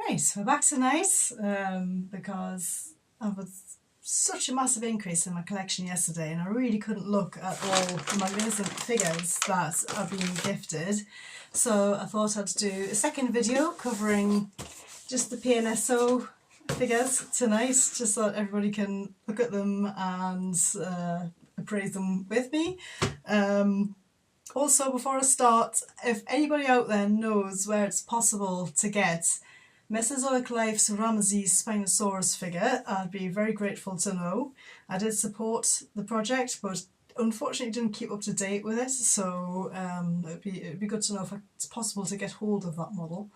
Right, we're back tonight because I was such a massive increase in my collection yesterday and I really couldn't look at all the magnificent figures that I've been gifted. So I thought I'd do a second video covering just the PNSO figures tonight, just so that everybody can look at them and appraise them with me. Also, before I start, if anybody out there knows where it's possible to get Mesozoic Life's Ramesses Spinosaurus figure, I'd be very grateful to know. I did support the project, but unfortunately didn't keep up to date with it, so it'd be good to know if it's possible to get hold of that model.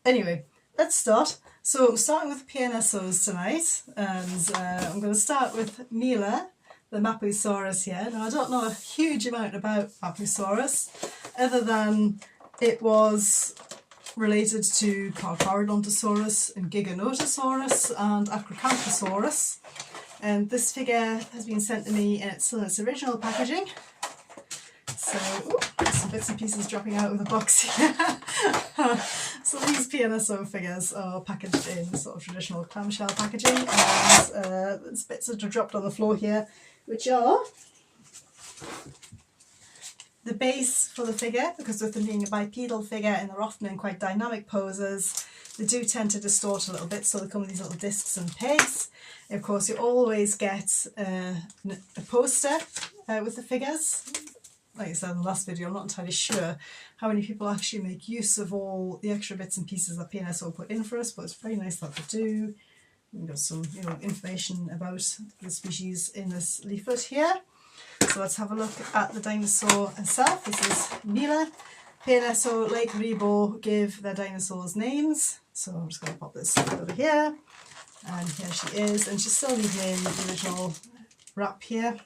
Anyway, let's start. So I'm starting with PNSOs tonight, and I'm going to start with Mila, the mapusaurus here. Now I don't know a huge amount about mapusaurus, other than it was related to Carcharodontosaurus and Giganotosaurus and Acrocanthosaurus. And this figure has been sent to me in its original packaging. So, some bits and pieces dropping out of the box here. So these PNSO figures are packaged in sort of traditional clamshell packaging, and there's bits that are dropped on the floor here, which are the base for the figure, because with them being a bipedal figure and they're often in quite dynamic poses, they do tend to distort a little bit, so they come with these little discs and pegs. Of course, you always get a poster with the figures. Like I said in the last video, I'm not entirely sure how many people actually make use of all the extra bits and pieces that PNSO put in for us, but it's very nice that they do. We've got some information about the species in this leaflet here. So let's have a look at the dinosaur itself. This is Mila. PNSO, Lake Rebo give their dinosaurs names. So I'm just going to pop this over here. And here she is. And she's still leaving in the original wrap here.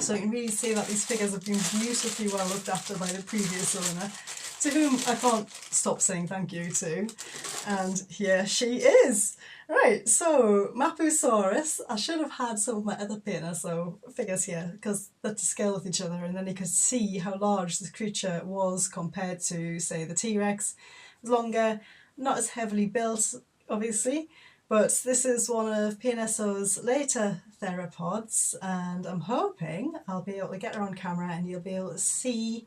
So you can really see that these figures have been beautifully well looked after by the previous owner, to whom I can't stop saying thank you to. And here she is. Right, so Mapusaurus, I should have had some of my other PNSO figures here because they're to scale with each other, and then you could see how large this creature was compared to, say, the T-Rex. Longer, not as heavily built, obviously, but this is one of PNSO's later theropods, and I'm hoping I'll be able to get her on camera and you'll be able to see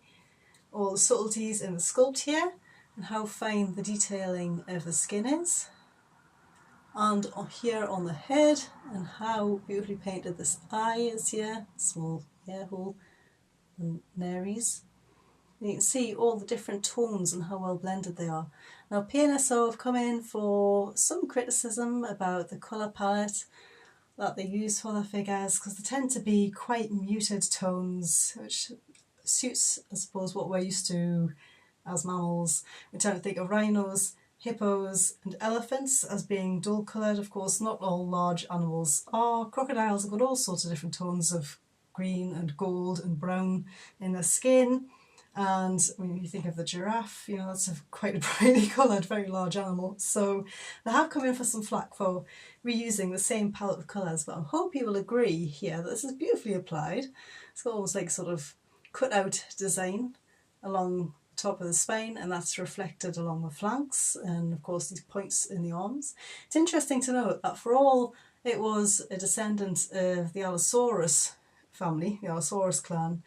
all the subtleties in the sculpt here and how fine the detailing of the skin is. And here on the head, and how beautifully painted this eye is here, small ear hole and nares. You can see all the different tones and how well blended they are. Now PNSO have come in for some criticism about the colour palette that they use for their figures, because they tend to be quite muted tones, which suits, I suppose, what we're used to as mammals. We tend to think of rhinos, hippos and elephants as being dull coloured. Of course, not all large animals are. Crocodiles have got all sorts of different tones of green and gold and brown in their skin. And when you think of the giraffe, that's quite a brightly coloured, very large animal. So they have come in for some flack for reusing the same palette of colours, but I hope you will agree here that this is beautifully applied. It's got almost like sort of cut out design along top of the spine, and that's reflected along the flanks, and of course these points in the arms. It's interesting to note that for all it was a descendant of the Allosaurus family, the Allosaurus clan,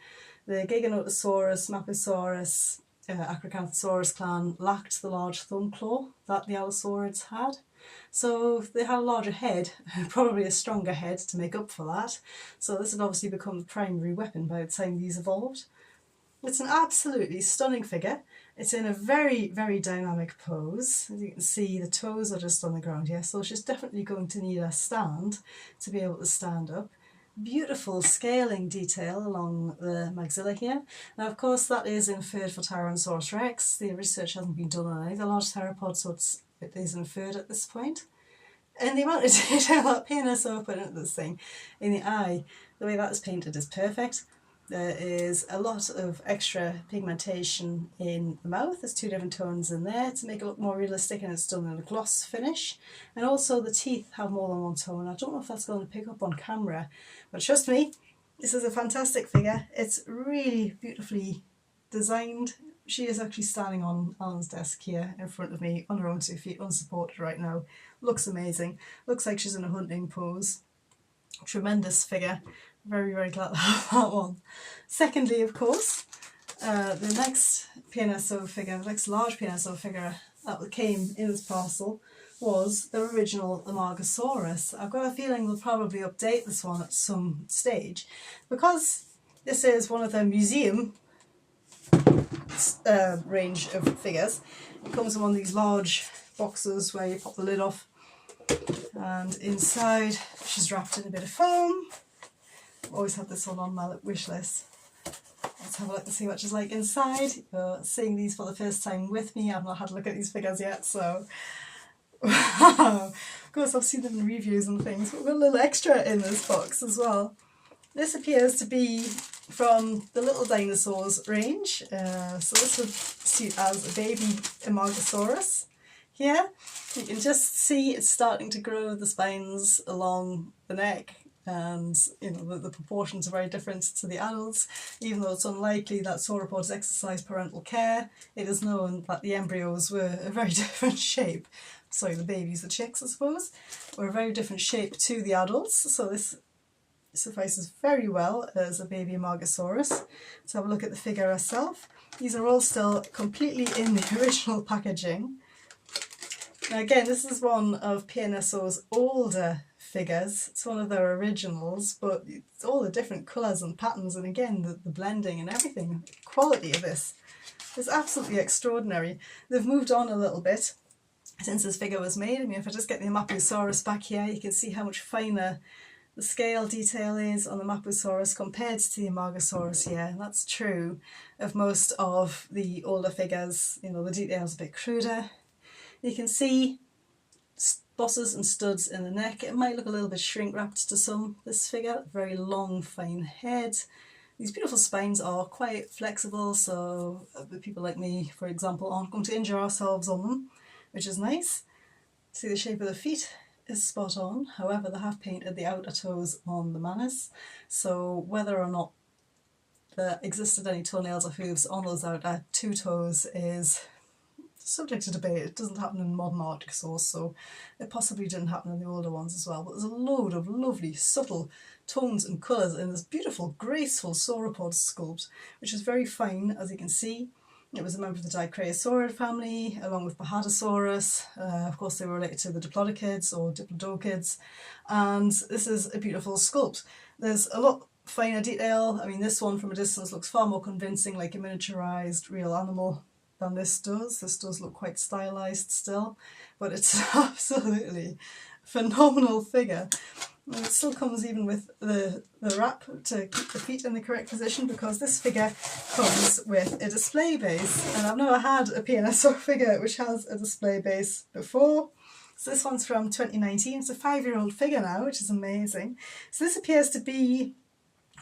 the Giganotosaurus, Mapusaurus, Acrocanthosaurus clan lacked the large thumb claw that the Allosaurids had. So they had a larger head, probably a stronger head to make up for that. So this had obviously become the primary weapon by the time these evolved. It's an absolutely stunning figure. It's in a very, very dynamic pose. As you can see, the toes are just on the ground here, so she's definitely going to need a stand to be able to stand up. Beautiful scaling detail along the maxilla here. Now, of course, that is inferred for Tyrannosaurus rex. The research hasn't been done on any of the large theropods, so it is inferred at this point. And the amount of detail that PNSO put into this thing, in the eye, the way that is painted is perfect. There is a lot of extra pigmentation in the mouth. There's two different tones in there to make it look more realistic, and it's done in a gloss finish. And also the teeth have more than one tone. I don't know if that's going to pick up on camera, but trust me, this is a fantastic figure. It's really beautifully designed. she is actually standing on Alan's desk here in front of me on her own 2 feet, unsupported right now. Looks amazing. Looks like she's in a hunting pose. Tremendous figure. Very, very glad to have that one. Secondly, of course, the next PNSO figure, the next large PNSO figure that came in this parcel was the original amargasaurus. I've got a feeling they'll probably update this one at some stage, because this is one of the museum range of figures. It comes in one of these large boxes where you pop the lid off, and inside she's wrapped in a bit of foam. I've always had this one on my wish list. Let's have a look and see what she's like inside. You're seeing these for the first time with me. I've not had a look at these figures yet, so wow. Of course I've seen them in reviews and things, but we've got a little extra in this box as well. This appears to be from the Little Dinosaurs range, so this would suit as a baby amargasaurus. Here you can just see it's starting to grow the spines along the neck, and you know the proportions are very different to the adults. Even though it's unlikely that sauropods exercise parental care, it is known that the embryos were a very different shape. Sorry, the babies, the chicks I suppose, were a very different shape to the adults, so this suffices very well as a baby amargasaurus. Let's have a look at the figure herself. These are all still completely in the original packaging. Now again, this is one of PNSO's older figures. It's one of their originals, but it's all the different colours and patterns, and again the blending and everything. The quality of this is absolutely extraordinary. They've moved on a little bit since this figure was made. I mean, if I just get the mapusaurus back here, you can see how much finer the scale detail is on the mapusaurus compared to the amargasaurus here. And that's true of most of the older figures. You know, the detail's a bit cruder. You can see bosses and studs in the neck. It might look a little bit shrink wrapped to some, this figure. Very long, fine head. These beautiful spines are quite flexible, so people like me, for example, aren't going to injure ourselves on them, which is nice. See, the shape of the feet is spot on. However, they have painted the outer toes on the manus, so whether or not there existed any toenails or hooves on those outer 2 toes is subject to debate. It doesn't happen in modern archosaurs, so it possibly didn't happen in the older ones as well. But there's a load of lovely, subtle tones and colours in this beautiful, graceful sauropod sculpt, which is very fine, as you can see. It was a member of the Dicraeosaurid family, along with Bahadasaurus. Of course, they were related to the Diplodocids or Diplodocids, and this is a beautiful sculpt. There's a lot finer detail. I mean, this one from a distance looks far more convincing, like a miniaturised real animal, than this does. This does look quite stylised still, but it's absolutely phenomenal figure. And it still comes even with the wrap to keep the feet in the correct position, because this figure comes with a display base, and I've never had a PNSO figure which has a display base before. So this one's from 2019. It's a 5-year-old figure now, which is amazing. So this appears to be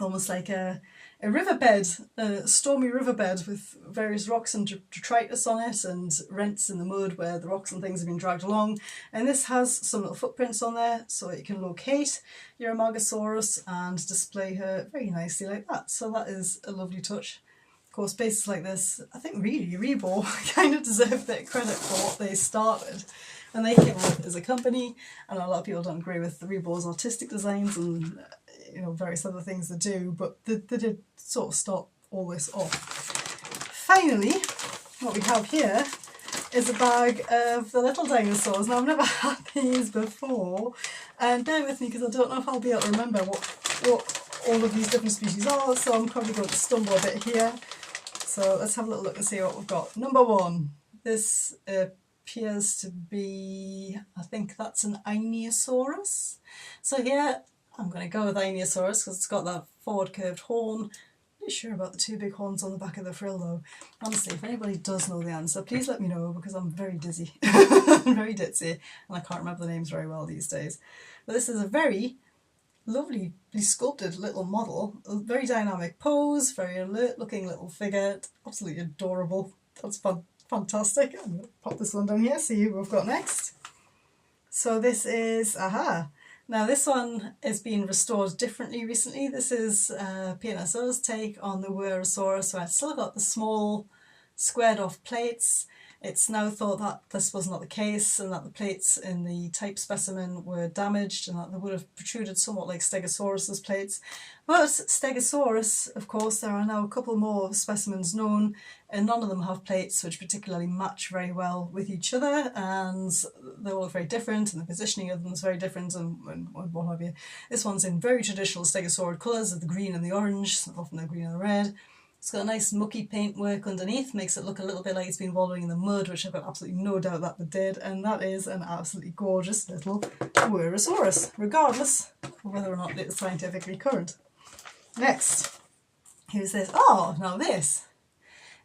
almost like a riverbed, a stormy riverbed with various rocks and detritus on it and rents in the mud where the rocks and things have been dragged along. And this has some little footprints on there so that you can locate your amargasaurus and display her very nicely like that. So that is a lovely touch. Of course, bases like this, I think really Rebo kind of deserve their credit for what they started. And they came up as a company, and a lot of people don't agree with the Rebo's artistic designs and various other things they do, but they did sort of start all this off. Finally, what we have here is a bag of the little dinosaurs. Now, I've never had these before, and bear with me because I don't know if I'll be able to remember what all of these different species are, so I'm probably going to stumble a bit here. So let's have a little look and see what we've got. Number 1, this appears to be, I think that's an Ionosaurus. So here, I'm going to go with Ionosaurus because it's got that forward curved horn. Not sure about the 2 big horns on the back of the frill though. Honestly, if anybody does know the answer, please let me know, because I'm very dizzy, I'm very ditzy, and I can't remember the names very well these days. But this is a very lovely sculpted little model, a very dynamic pose, very alert looking little figure, absolutely adorable. That's fantastic. I'm going to pop this one down here, see who we've got next. So this is, now this one is being restored differently recently. This is PNSO's take on the Wuerhosaurus, where it's still got the small squared off plates. It's now thought that this was not the case and that the plates in the type specimen were damaged and that they would have protruded somewhat like Stegosaurus's plates. But Stegosaurus, of course, there are now a couple more specimens known and none of them have plates which particularly match very well with each other, and they all look very different and the positioning of them is very different and what have you. This one's in very traditional Stegosaurid colours of the green and the orange, often the green and the red. It's got a nice mucky paintwork underneath, makes it look a little bit like it's been wallowing in the mud, which I've got absolutely no doubt that they did, and that is an absolutely gorgeous little Wuerhosaurus, regardless of whether or not it's scientifically current. Next, who's this? Oh, now this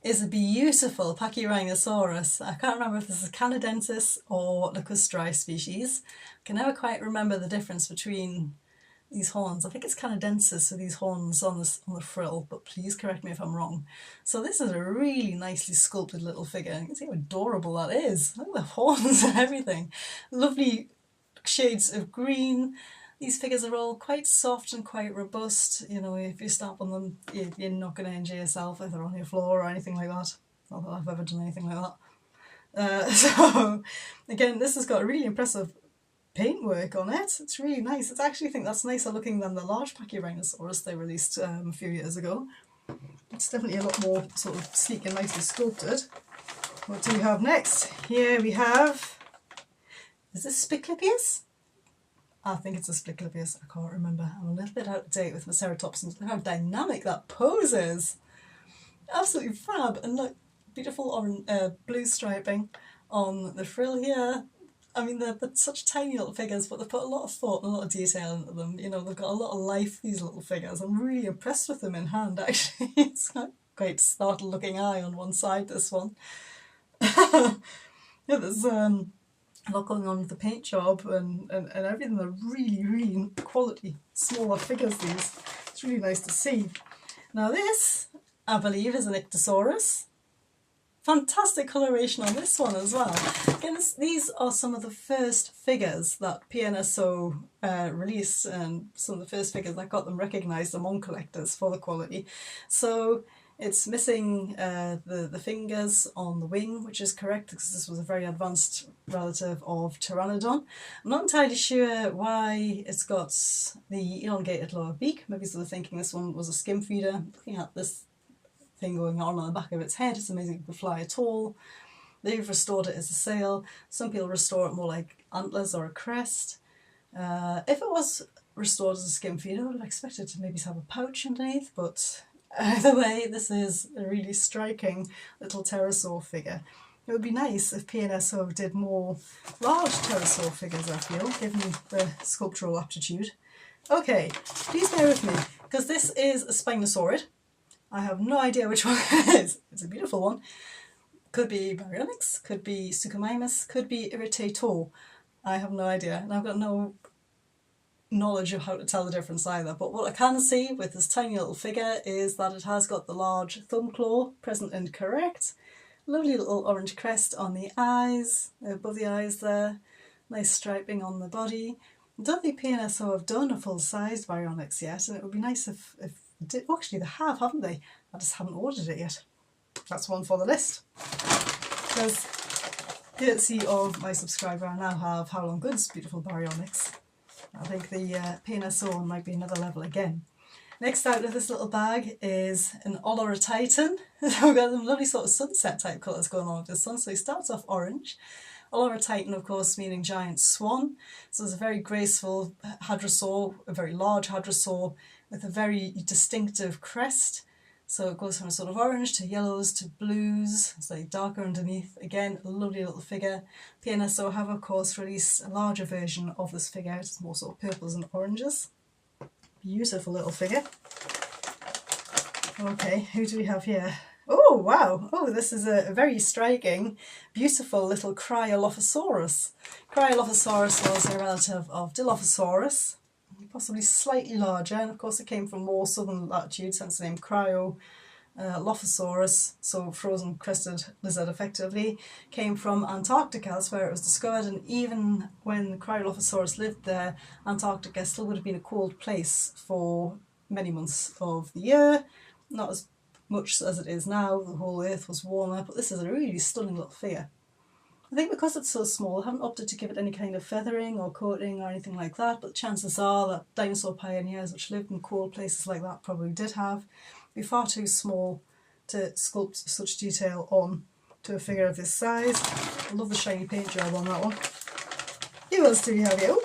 is a beautiful Pachyrhinosaurus. I can't remember if this is a Canadensis or lacustri species. I can never quite remember the difference between these horns. I think it's Canadensis with these horns on the frill, but please correct me if I'm wrong. So this is a really nicely sculpted little figure. You can see how adorable that is. Look at the horns and everything. Lovely shades of green. These figures are all quite soft and quite robust. You know, if you stamp on them, you're not going to injure yourself if they're on your floor or anything like that. Not that I've ever done anything like that. So again, this has got a really impressive paintwork on it. It's really nice. I actually think that's nicer looking than the large Pachyrhinosaurus they released a few years ago. It's definitely a lot more sort of sleek and nicely sculpted. What do we have next? Here we have, is this Spiclipius? I think it's a Spiclipius, I can't remember. I'm a little bit out of date with my ceratopsians. Look how dynamic that pose is. Absolutely fab. And look, beautiful orange, blue striping on the frill here. I mean, they're such tiny little figures, but they've put a lot of thought and a lot of detail into them. You know, they've got a lot of life, these little figures. I'm really impressed with them in hand, actually. It's got a quite startled looking eye on one side, this one. Yeah, there's a lot going on with the paint job and everything. They're really, really quality, smaller figures, these. It's really nice to see. Now this, I believe, is an Ichthyosaurus. Fantastic coloration on this one as well. Again, these are some of the first figures that PNSO released, and some of the first figures that got them recognised among collectors for the quality. So it's missing the fingers on the wing, which is correct because this was a very advanced relative of Pteranodon. I'm not entirely sure why it's got the elongated lower beak. Maybe sort of thinking this one was a skim feeder. Looking at this thing going on the back of its head, it's amazing it can fly at all. They've restored it as a sail. Some people restore it more like antlers or a crest. If it was restored as a skim feeder, I would have expected to maybe have a pouch underneath, but either way, this is a really striking little pterosaur figure. It would be nice if PNSO did more large pterosaur figures, I feel, given the sculptural aptitude. Okay, please bear with me, because this is a Spinosaurid. I have no idea which one it is. It's a beautiful one. Could be Baryonyx, could be Suchomimus, could be Irritator. I have no idea, and I've got no knowledge of how to tell the difference either. But what I can see with this tiny little figure is that it has got the large thumb claw present and correct. Lovely little orange crest on the eyes, above the eyes there. Nice striping on the body. I don't think PNSO have done a full-sized Baryonyx yet, and it would be nice if did. Oh, actually, they have, haven't they? I just haven't ordered it yet. That's one for the list. Because courtesy of my subscriber, I now have Howlong Good's beautiful Baryonyx. I think the PNSO one might be another level again. Next out of this little bag is an Olorotitan. So we've got some lovely sort of sunset type colours going on with this one. So he starts off orange. Olorotitan, of course, meaning giant swan. So it's a very graceful hadrosaur, a very large hadrosaur with a very distinctive crest. So it goes from a sort of orange to yellows to blues, slightly darker underneath. Again, a lovely little figure. PNSO have, of course, released a larger version of this figure. It's more sort of purples and oranges. Beautiful little figure. Okay, who do we have here? Oh, wow. Oh, this is a very striking, beautiful little Cryolophosaurus. Cryolophosaurus was a relative of Dilophosaurus, possibly slightly larger, and of course it came from more southern latitudes, hence the name Cryolophosaurus, so frozen crested lizard effectively. Came from Antarctica, that's where it was discovered, and even when Cryolophosaurus lived there, Antarctica still would have been a cold place for many months of the year. Not as much as it is now. The whole earth was warmer, but this is a really stunning little figure. I think because it's so small, I haven't opted to give it any kind of feathering or coating or anything like that, but chances are that dinosaur pioneers which lived in cold places like that probably did have. It'd be far too small to sculpt such detail on to a figure of this size. I love the shiny paint job on that one. Who else do we have here?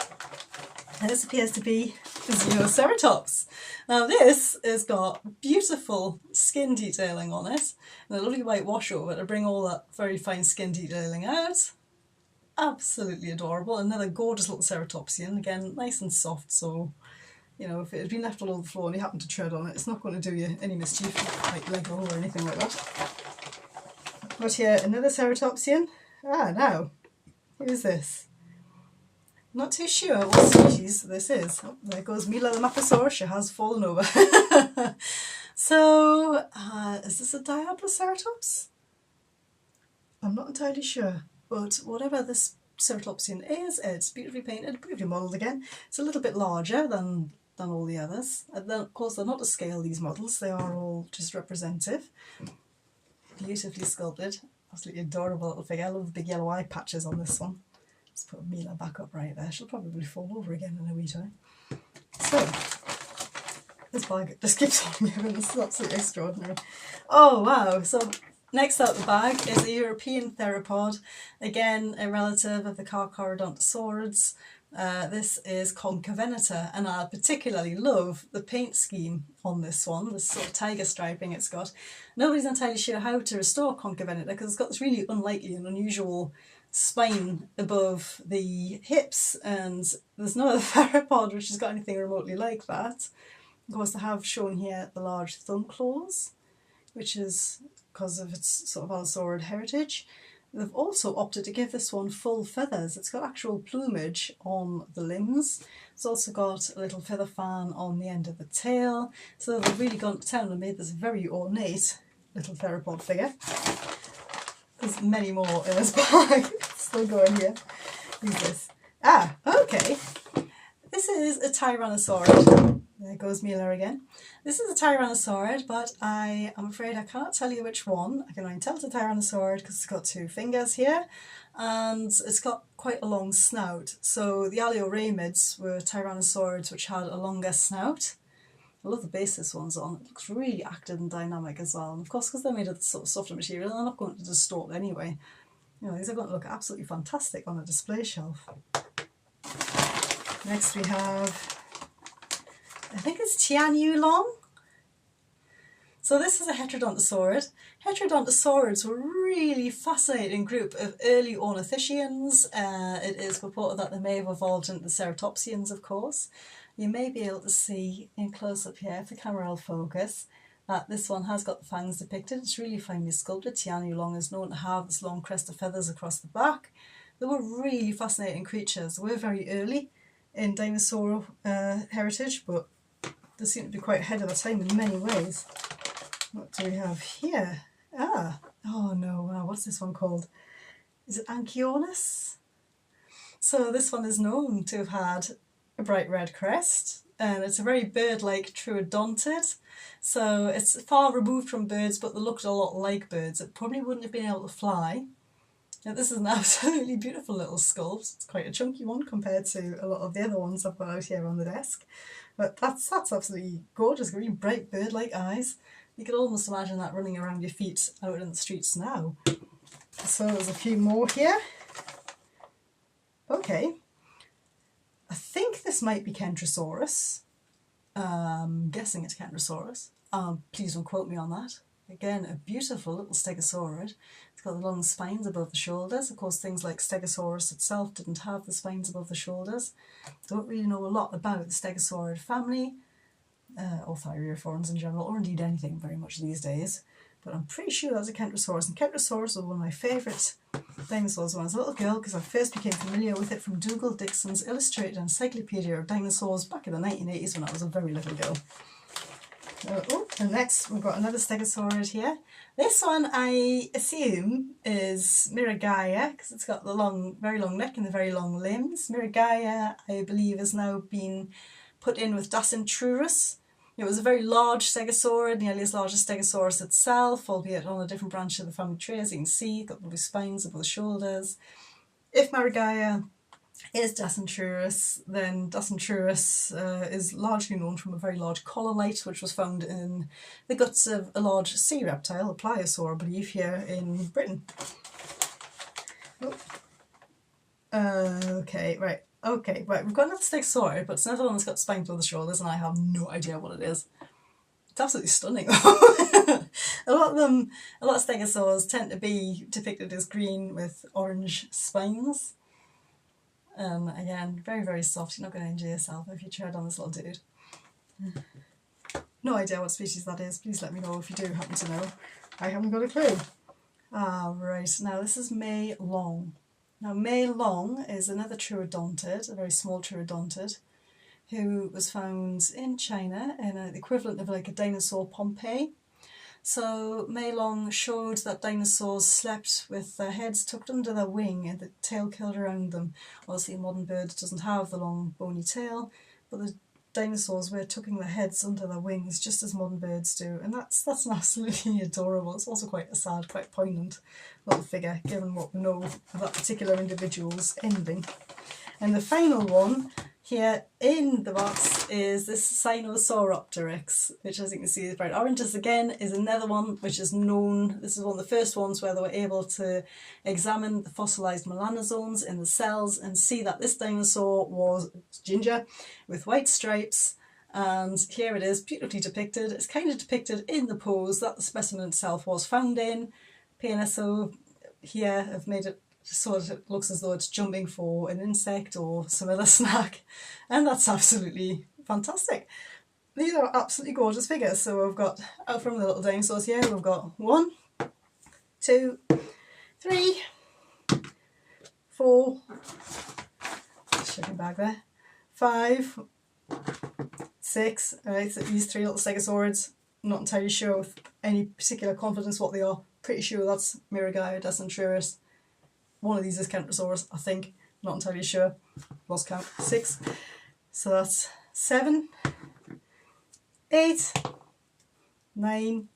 And this appears to be the Xenoceratops. Now this has got beautiful skin detailing on it and a lovely white wash over to bring all that very fine skin detailing out. Absolutely adorable. Another gorgeous little ceratopsian, again nice and soft, so you know, if it had been left all over the floor and you happen to tread on it, it's not going to do you any mischief, like Lego or anything like that. But here, another ceratopsian. Now, who's this? Not too sure what species this is. Oh, there goes Mila the mapusaurus, she has fallen over. So, is this a Diabloceratops? I'm not entirely sure, but whatever this ceratopsian is, it's beautifully painted, beautifully modelled again. It's a little bit larger than all the others. And then, of course, they're not to scale, these models, they are all just representative. Beautifully sculpted, absolutely adorable little figure. I love the big yellow eye patches on this one. Let's put Mila back up right there. She'll probably fall over again in a wee time. So, this bag just keeps on moving. This is absolutely extraordinary. Oh wow! So next out the bag is a European theropod. Again, a relative of the Carcharodontosaurids. This is Concavenita, and I particularly love the paint scheme on this one, this sort of tiger striping it's got. Nobody's entirely sure how to restore Concavenita because it's got this really unlikely and unusual spine above the hips, and there's no other theropod which has got anything remotely like that. Of course, they have shown here the large thumb claws, which is because of its sort of allosauride heritage. They've also opted to give this one full feathers. It's got actual plumage on the limbs. It's also got a little feather fan on the end of the tail. So they've really gone to town and made this very ornate little theropod figure. There's many more in this bag. Still going here. Who's this? Okay. This is a Tyrannosaurid. There goes Mila again. This is a Tyrannosaurid, but I am afraid I cannot tell you which one. I can only tell it's a Tyrannosaurid because it's got two fingers here and it's got quite a long snout. So the Aleoramids were Tyrannosaurids which had a longer snout. I love the base this one's on. It looks really active and dynamic as well. And of course, because they're made of the sort of softer material, they're not going to distort anyway. You know, these are going to look absolutely fantastic on a display shelf. Next we have, I think it's Tianyulong. So this is a Heterodontosaurid. Heterodontosaurids were a really fascinating group of early ornithischians. It is purported that they may have evolved into the ceratopsians, of course. You may be able to see in close-up here, if the camera will focus, that this one has got the fangs depicted. It's really finely sculpted. Tianyulong is known to have this long crest of feathers across the back. They were really fascinating creatures. They were very early in dinosaur heritage, but they seem to be quite ahead of their time in many ways. What do we have here? Oh no, wow, what's this one called? Is it Anchiornis? So this one is known to have had a bright red crest, and it's a very bird-like troodontid. So it's far removed from birds, but they looked a lot like birds. It probably wouldn't have been able to fly. Now, this is an absolutely beautiful little sculpt. It's quite a chunky one compared to a lot of the other ones I've got out here on the desk. But that's absolutely gorgeous, really bright bird-like eyes. You could almost imagine that running around your feet out in the streets now. So there's a few more here. Okay. I think this might be Kentrosaurus. I'm guessing it's Kentrosaurus. Please don't quote me on that. Again, a beautiful little stegosaurid. It's got the long spines above the shoulders. Of course, things like Stegosaurus itself didn't have the spines above the shoulders. Don't really know a lot about the Stegosaurid family, or thyreophorans in general, or indeed anything very much these days. But I'm pretty sure that's a Kentrosaurus, and Kentrosaurus was one of my favourite dinosaurs when I was a little girl because I first became familiar with it from Dougal Dixon's Illustrated Encyclopedia of Dinosaurs back in the 1980s when I was a very little girl. And next we've got another Stegosaurid here. This one I assume is Miragaia because it's got the long, very long neck and the very long limbs. Miragaia, I believe, has now been put in with Dacentrurus. It was a very large stegosaurid, nearly as large as Stegosaurus itself, albeit on a different branch of the family tree, as you can see, got lovely spines above the shoulders. If Maragaya is Dacentrurus, then Dacentrurus is largely known from a very large colonite which was found in the guts of a large sea reptile, a pliosaur, I believe, here in Britain. Oh. Okay, right, we've got another Stegosaurid, but it's another one that's got spines on the shoulders and I have no idea what it is. It's absolutely stunning. A lot of stegosaurs tend to be depicted as green with orange spines. Again, very, very soft. You're not going to injure yourself if you tread on this little dude. No idea what species that is. Please let me know if you do happen to know. I haven't got a clue. Right, now this is Mei Long. Now Mei Long is another troodontid, a very small troodontid, who was found in China in an equivalent of like a dinosaur Pompeii. So Mei Long showed that dinosaurs slept with their heads tucked under their wing and the tail curled around them. Obviously a modern bird doesn't have the long bony tail, but the dinosaurs were tucking their heads under their wings just as modern birds do, and that's absolutely adorable. It's also quite a sad, quite poignant little figure given what we know of that particular individual's ending. And the final one here in the box is this Sinosauropteryx, which, as you can see, is bright orange. This again is another one which is known. This is one of the first ones where they were able to examine the fossilised melanosomes in the cells and see that this dinosaur was ginger with white stripes. And here it is, beautifully depicted. It's kind of depicted in the pose that the specimen itself was found in. PNSO here have made it so it looks as though it's jumping for an insect or some other snack, and that's absolutely fantastic. These are absolutely gorgeous figures. So we've got, out from the little dinosaurs here, we've got 1, 2, 3, 4, shipping bag there, 5, 6, alright, so these 3 little stegosaurids, not entirely sure with any particular confidence what they are, pretty sure that's Maragaya, Dacentrurus. One of these is Kentrosaurus, I think, not entirely sure, lost count, 6. So that's 7, 8, 9,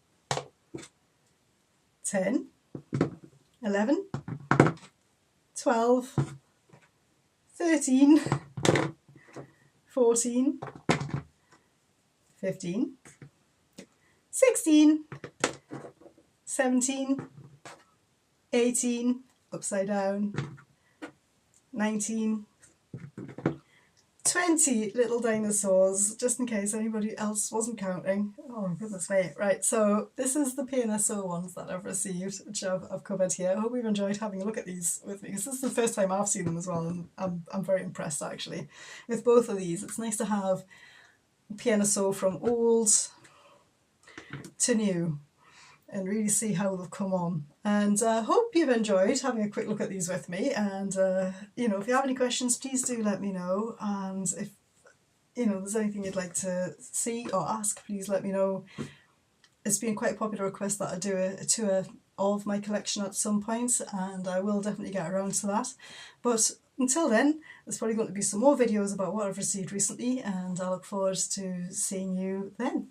10, 11, 12, 13, 14, 15, 16, 17, 18, upside down, 19, 20 little dinosaurs, just in case anybody else wasn't counting. Oh goodness me. Right, so this is the PNSO ones that I've received, which I've covered here. I hope you've enjoyed having a look at these with me, because this is the first time I've seen them as well, and I'm very impressed actually with both of these. It's nice to have PNSO from old to new and really see how they've come on. And I hope you've enjoyed having a quick look at these with me. And you know, if you have any questions, please do let me know. And if there's anything you'd like to see or ask, please let me know. It's been quite a popular request that I do a tour of my collection at some point, and I will definitely get around to that. But until then, there's probably going to be some more videos about what I've received recently, and I look forward to seeing you then.